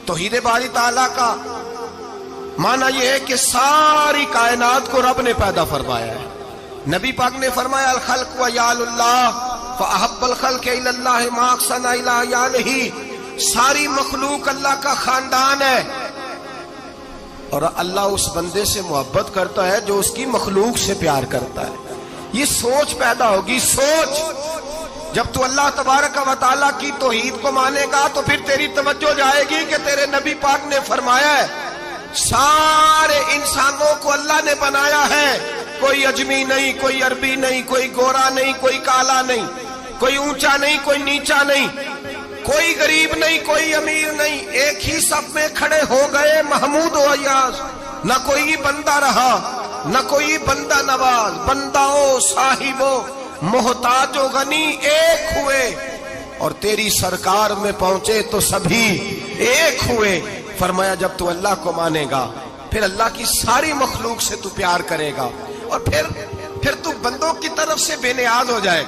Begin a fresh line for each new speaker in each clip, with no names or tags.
توحید باری تعالیٰ کا معنی یہ ہے کہ ساری کائنات کو رب نے پیدا فرمایا ہے. نبی پاک نے فرمایا الخلق وعیال اللہ فاحب الخلق الی اللہ ما احسن الی عیالہ. ساری مخلوق اللہ کا خاندان ہے اور اللہ اس بندے سے محبت کرتا ہے جو اس کی مخلوق سے پیار کرتا ہے. یہ سوچ پیدا ہوگی. سوچ جب تو اللہ تبارک و تعالیٰ کی توحید کو مانے گا تو پھر تیری توجہ جائے گی کہ تیرے نبی پاک نے فرمایا ہے سارے انسانوں کو اللہ نے بنایا ہے. کوئی اجمی نہیں, کوئی عربی نہیں, کوئی گورا نہیں, کوئی کالا نہیں, کوئی اونچا نہیں, کوئی نیچا نہیں, کوئی غریب نہیں, کوئی امیر نہیں. ایک ہی سب میں کھڑے ہو گئے محمود و ایاز. نہ کوئی بندہ رہا نہ کوئی بندہ نواز. بنداؤں صاحبوں محتاج و غنی ایک ہوئے اور تیری سرکار میں پہنچے تو سبھی ایک ہوئے. فرمایا جب تو اللہ کو مانے گا پھر اللہ کی ساری مخلوق سے تو پیار کرے گا اور پھر تو بندوں کی طرف سے بے نیاز ہو جائے.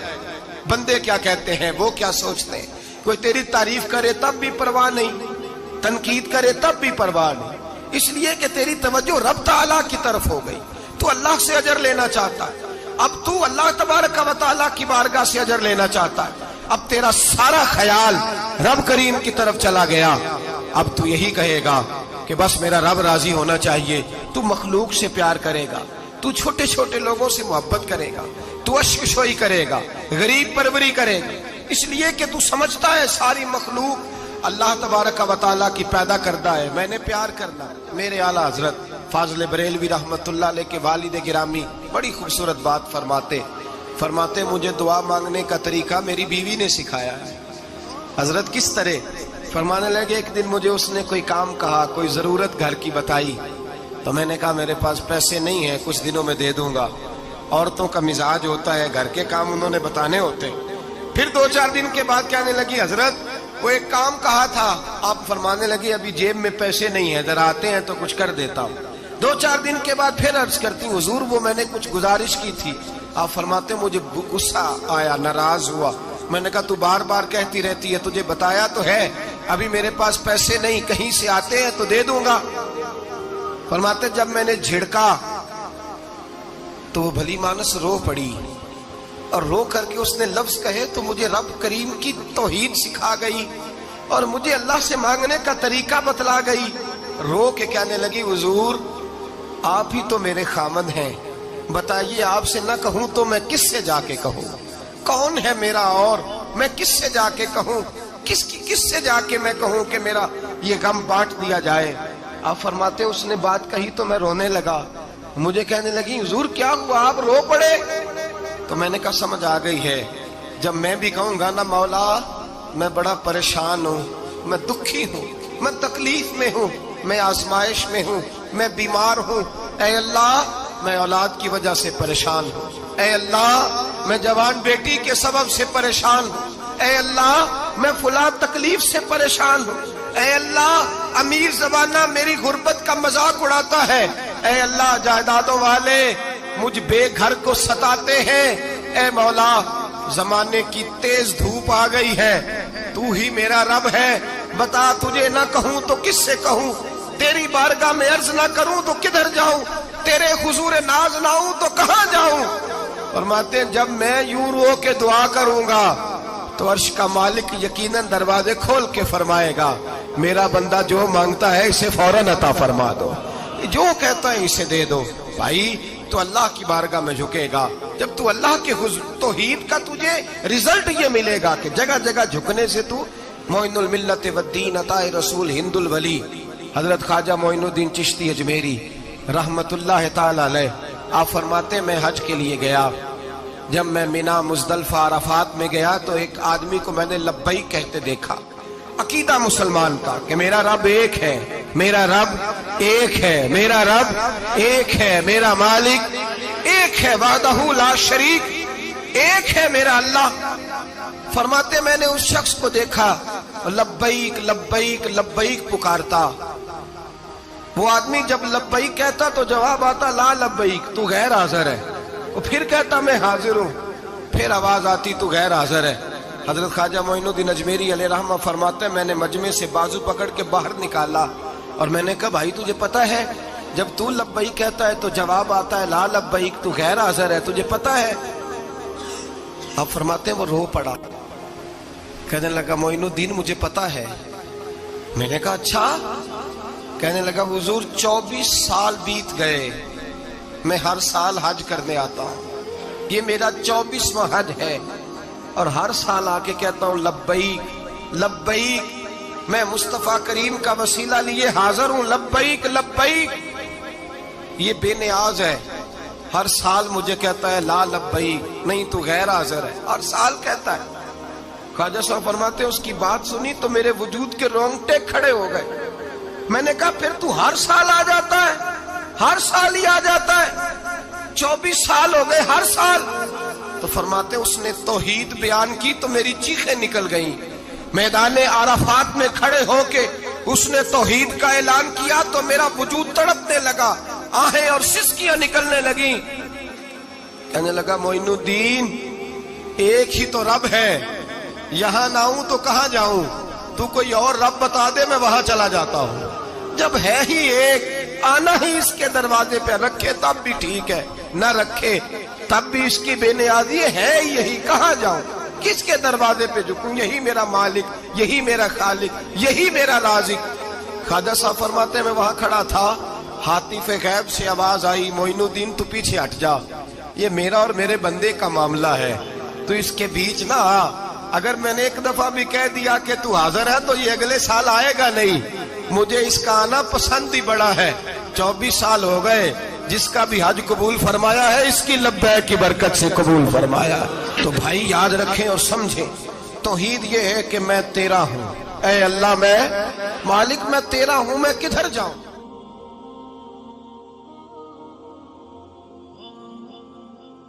بندے کیا کہتے ہیں, وہ کیا سوچتے ہیں. کوئی تیری تعریف کرے تب بھی پرواہ نہیں, تنقید کرے تب بھی پرواہ نہیں, اس لیے کہ تیری توجہ رب تعالیٰ کی طرف ہو گئی. تو اللہ سے اجر لینا چاہتا ہے. اب تو اللہ تبارک و تعالیٰ کی بارگاہ سے اجر لینا چاہتا ہے. اب تیرا سارا خیال رب کریم کی طرف چلا گیا. اب تو یہی کہے گا کہ بس میرا رب راضی ہونا چاہیے. تو مخلوق سے پیار کرے گا, تو چھوٹے چھوٹے لوگوں سے محبت کرے گا, تو اشک شوئی کرے گا, غریب پروری کرے گا, اس لیے کہ تو سمجھتا ہے ساری مخلوق اللہ تبارک و تعالیٰ کی پیدا کردہ ہے, میں نے پیار کرنا. میرے اعلیٰ حضرت فاضل بریلوی رحمت اللہ علیہ کے والد گرامی بڑی خوبصورت بات فرماتے مجھے دعا مانگنے کا طریقہ میری بیوی نے سکھایا ہے. حضرت کس طرح؟ فرمانے لگے ایک دن مجھے اس نے کوئی کام کہا, کوئی ضرورت گھر کی بتائی, تو میں نے کہا میرے پاس پیسے نہیں ہیں, کچھ دنوں میں دے دوں گا. عورتوں کا مزاج ہوتا ہے گھر کے کام انہوں نے بتانے ہوتے. پھر 2-4 دن کے بعد کہنے لگی حضرت وہ ایک کام کہا تھا. آپ فرمانے لگی ابھی جیب میں پیسے نہیں ہیں, ذرا آتے ہیں تو کچھ کر دیتا ہوں. 2-4 دن کے بعد پھر عرض کرتی حضور وہ میں نے کچھ گزارش کی تھی. آپ فرماتے مجھے غصہ آیا, ناراض ہوا. میں نے کہا تو بار بار کہتی رہتی ہے, تجھے بتایا تو ہے ابھی میرے پاس پیسے نہیں, کہیں سے آتے ہیں تو دے دوں گا. فرماتے جب میں نے جھڑکا تو وہ بھلی مانس رو پڑی اور رو کر کے اس نے لفظ کہے تو مجھے رب کریم کی توحید سکھا گئی اور مجھے اللہ سے مانگنے کا طریقہ بتلا گئی. رو کے کہنے لگی حضور آپ ہی تو میرے خامد ہیں, بتائیے آپ سے نہ کہوں تو میں کس سے جا کے کہوں؟ کون ہے میرا اور میں کس سے جا کے کہوں؟ کس سے جا کے میں کہوں کہ میرا یہ غم بانٹ دیا جائے؟ آپ فرماتے اس نے بات کہی تو میں رونے لگا. مجھے کہنے لگی حضور کیا ہوا, آپ رو پڑے؟ تو میں نے کہا سمجھ آ گئی ہے, جب میں بھی کہوں گا نا مولا میں بڑا پریشان ہوں, میں دکھی ہوں, میں تکلیف میں ہوں, میں آزمائش میں ہوں, میں بیمار ہوں, اے اللہ میں اولاد کی وجہ سے پریشان ہوں, اے اللہ میں جوان بیٹی کے سبب سے پریشان ہوں, اے اللہ میں فلاں تکلیف سے پریشان ہوں, اے اللہ امیر زبانہ میری غربت کا مذاق اڑاتا ہے, اے اللہ جائیدادوں والے مجھ بے گھر کو ستاتے ہیں, اے مولا زمانے کی تیز دھوپ آ گئی ہے, تو ہی میرا رب ہے, بتا تجھے نہ کہوں تو کس سے کہوں, تیری بارگاہ میں عرض نہ کروں تو کدھر جاؤں, تیرے حضور ناز نہ ہوں تو کہاں جاؤں؟ فرماتے ہیں جب میں یوں رو کے دعا کروں گا تو عرش کا مالک یقیناً دروازے کھول کے فرمائے گا میرا بندہ جو مانگتا ہے اسے فوراً عطا فرما دو, جو کہتا ہے اسے دے دو. بھائی تو اللہ کی بارگاہ میں جھکے گا, جب تو اللہ کے توحید کا تجھے رزلٹ یہ ملے گا کہ جگہ جگہ جھکنے سے تو معین الملت والدین عطا رسول ہند الولی حضرت خواجہ معین الدین چشتی اجمیری رحمت اللہ تعالی علیہ. آپ فرماتے میں حج کے لیے گیا, جب میں مینا مزدلفہ عرفات میں گیا تو ایک آدمی کو میں نے لبیک کہتے دیکھا. عقیدہ مسلمان کا کہ میرا رب ایک ہے, میرا رب ایک ہے, میرا رب ایک ہے, میرا مالک ایک ہے, وحدہ لا شریک ایک ہے میرا اللہ. فرماتے میں نے اس شخص کو دیکھا لبیک لبیک لبیک پکارتا. وہ آدمی جب لبیک کہتا تو جواب آتا لا لبیک, تو غیر حاضر ہے. وہ پھر کہتا میں حاضر ہوں, پھر آواز آتی تو غیر حاضر ہے. حضرت خواجہ معین الدین اجمیری علیہ رحمہ فرماتے ہیں میں نے مجمع سے بازو پکڑ کے باہر نکالا اور میں نے کہا بھائی تجھے پتا ہے جب تو لبیک کہتا ہے تو جواب آتا ہے لا لبیک، تو غیر حاضر ہے، تجھے پتا ہے؟ اب فرماتے ہیں وہ رو پڑا، کہنے لگا معین الدین مجھے پتا ہے۔ میں نے کہا اچھا؟ کہنے لگا حضور 24 سال بیت گئے، میں ہر سال حج کرنے آتا ہوں، یہ میرا 24واں حج ہے، اور ہر سال آ کے کہتا ہوں لبیک لبیک، میں مصطفیٰ کریم کا وسیلہ لیے حاضر ہوں، لبیک لبیک۔ یہ بے نیاز ہے، ہر سال مجھے کہتا ہے لا لبیک، نہیں تو غیر حاضر ہے، ہر سال کہتا ہے۔ خواجہ صاحب فرماتے ہیں اس کی بات سنی تو میرے وجود کے رونگٹے کھڑے ہو گئے۔ میں نے کہا پھر تو ہر سال آ جاتا ہے، ہر سال ہی آ جاتا ہے، 24 سال ہو گئے ہر سال۔ تو فرماتے ہیں اس نے توحید بیان کی تو میری چیخیں نکل گئیں، میدان عرفات میں کھڑے ہو کے اس نے توحید کا اعلان کیا تو میرا وجود تڑپنے لگا، آہیں اور سسکیاں نکلنے لگیں۔ کہنے لگا معین الدین ایک ہی تو رب ہے، یہاں نہ ہوں تو کہاں جاؤں، تو کوئی اور رب بتا دے میں وہاں چلا جاتا ہوں، جب ہے ہی ایک آنا ہی اس کے دروازے پہ، رکھے تب بھی ٹھیک ہے نہ رکھے تب بھی اس کی بے نیازی ہے، یہی کہاں جاؤں، کس کے دروازے پہ جھکوں، یہی میرا مالک، یہی میرا خالق، یہی میرا رازق۔ خواجہ صاحب فرماتے ہیں میں وہاں کھڑا تھا، حاطف غیب سے آواز آئی معین الدین تو پیچھے ہٹ جا، یہ میرا اور میرے بندے کا معاملہ ہے، تو اس کے بیچ نہ آ، اگر میں نے ایک دفعہ بھی کہہ دیا کہ تو حاضر ہے تو یہ اگلے سال آئے گا نہیں، مجھے اس کا آنا پسند ہی بڑا ہے۔ 24 سال ہو گئے، جس کا بھی حج قبول فرمایا ہے اس کی لبیک کی برکت سے قبول فرمایا۔ تو بھائی یاد رکھیں اور سمجھیں، توحید یہ ہے کہ میں تیرا ہوں، اے اللہ میں مالک میں تیرا ہوں، میں کدھر جاؤں؟